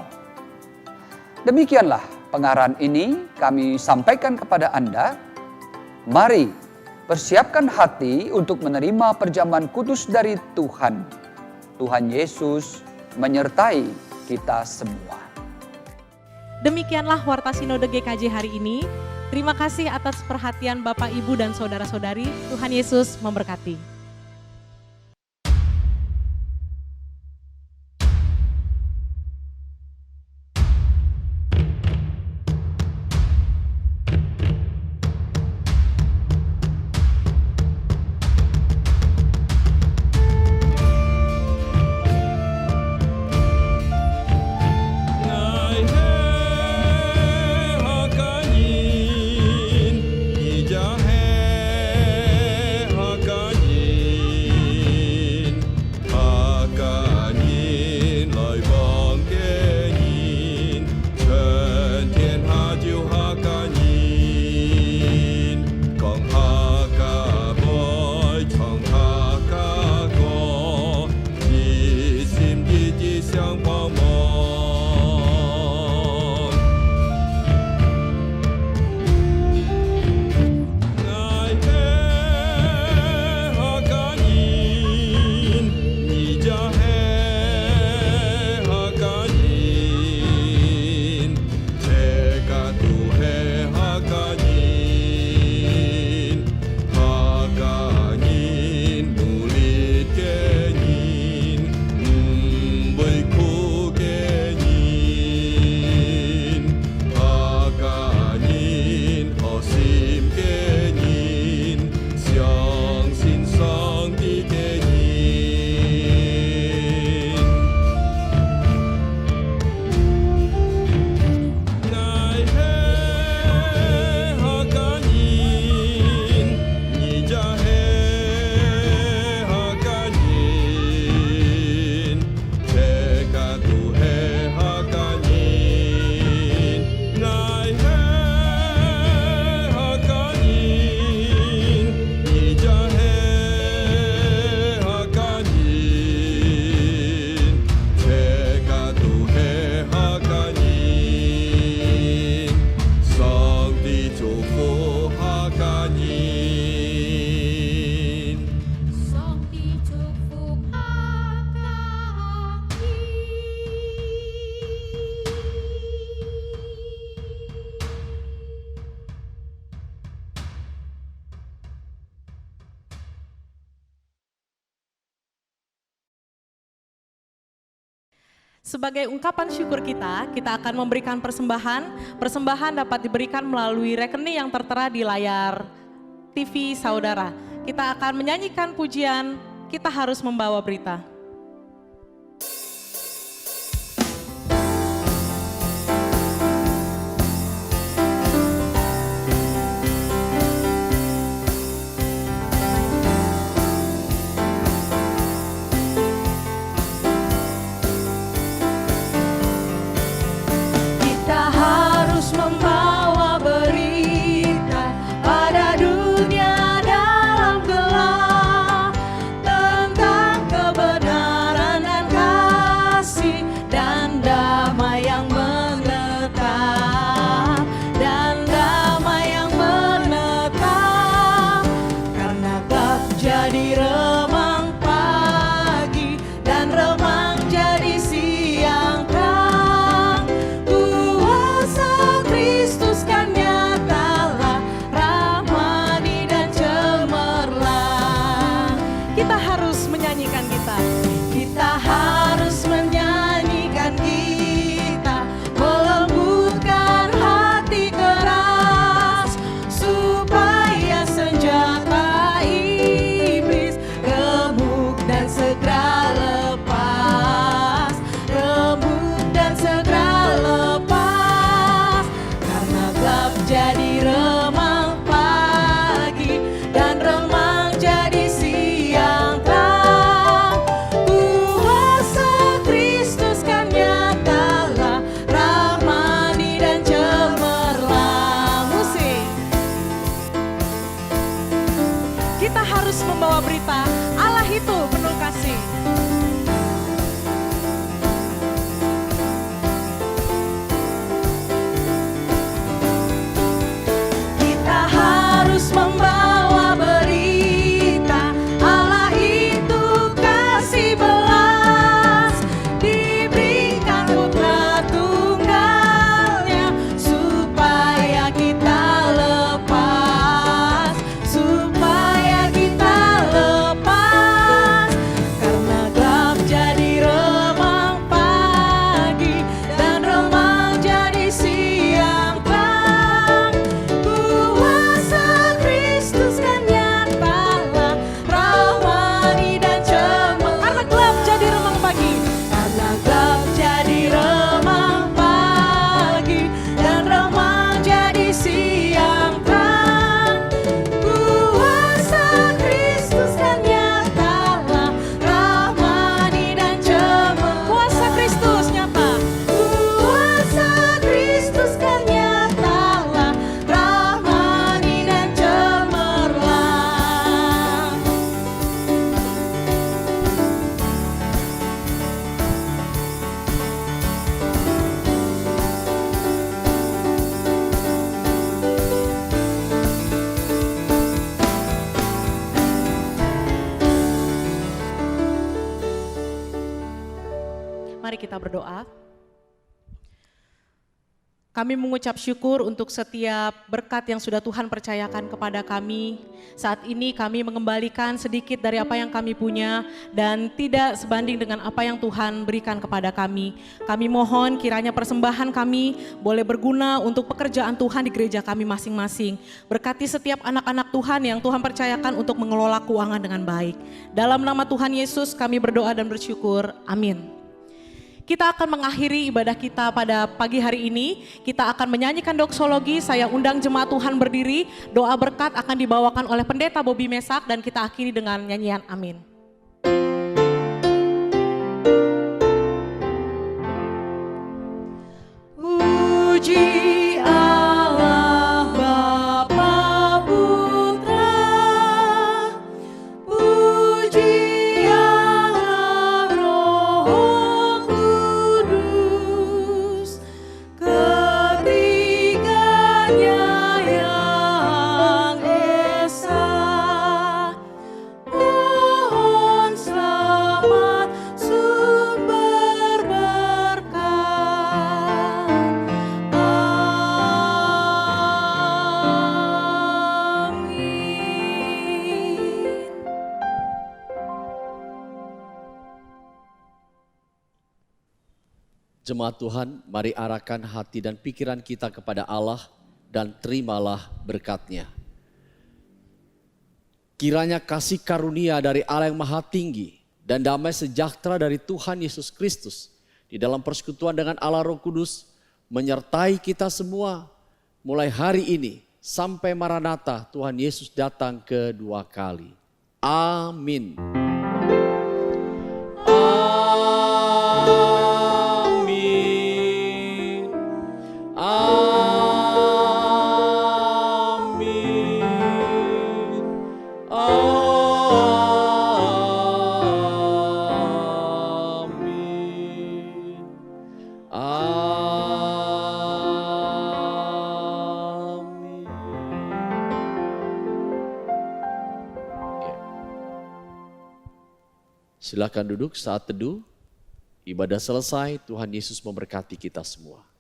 Demikianlah pengarahan ini kami sampaikan kepada Anda. Mari persiapkan hati untuk menerima perjamuan kudus dari Tuhan. Tuhan Yesus menyertai kita semua. Demikianlah Warta Sinode GKJ hari ini. Terima kasih atas perhatian Bapak, Ibu, dan saudara-saudari. Tuhan Yesus memberkati. Sebagai ungkapan syukur kita akan memberikan persembahan. Persembahan dapat diberikan melalui rekening yang tertera di layar TV saudara. Kita akan menyanyikan pujian, kita harus membawa berita. kita berdoa. Kami mengucap syukur untuk setiap berkat yang sudah Tuhan percayakan kepada kami. Saat ini kami mengembalikan sedikit dari apa yang kami punya dan tidak sebanding dengan apa yang Tuhan berikan kepada kami. Kami mohon kiranya persembahan kami boleh berguna untuk pekerjaan Tuhan di gereja kami masing-masing. Berkati setiap anak-anak Tuhan yang Tuhan percayakan untuk mengelola keuangan dengan baik. Dalam nama Tuhan Yesus kami berdoa dan bersyukur. Amin. Kita akan mengakhiri ibadah kita pada pagi hari ini. Kita akan menyanyikan doksologi. Saya undang jemaat Tuhan berdiri. Doa berkat akan dibawakan oleh Pendeta Bobby Mesak dan kita akhiri dengan nyanyian Amin. Puji Allah Bapa Putra, puji Allah Roh Kudus, ketiganya yang esa. Mohon selamat sumber berkat. Jemaat Tuhan, mari arahkan hati dan pikiran kita kepada Allah dan terimalah berkat-Nya. Kiranya kasih karunia dari Allah yang Maha Tinggi dan damai sejahtera dari Tuhan Yesus Kristus di dalam persekutuan dengan Allah Roh Kudus menyertai kita semua mulai hari ini sampai Maranatha Tuhan Yesus datang kedua kali. Amin. Amin. Amin. Amin. Amin. Silakan duduk saat teduh. Ibadah selesai, Tuhan Yesus memberkati kita semua.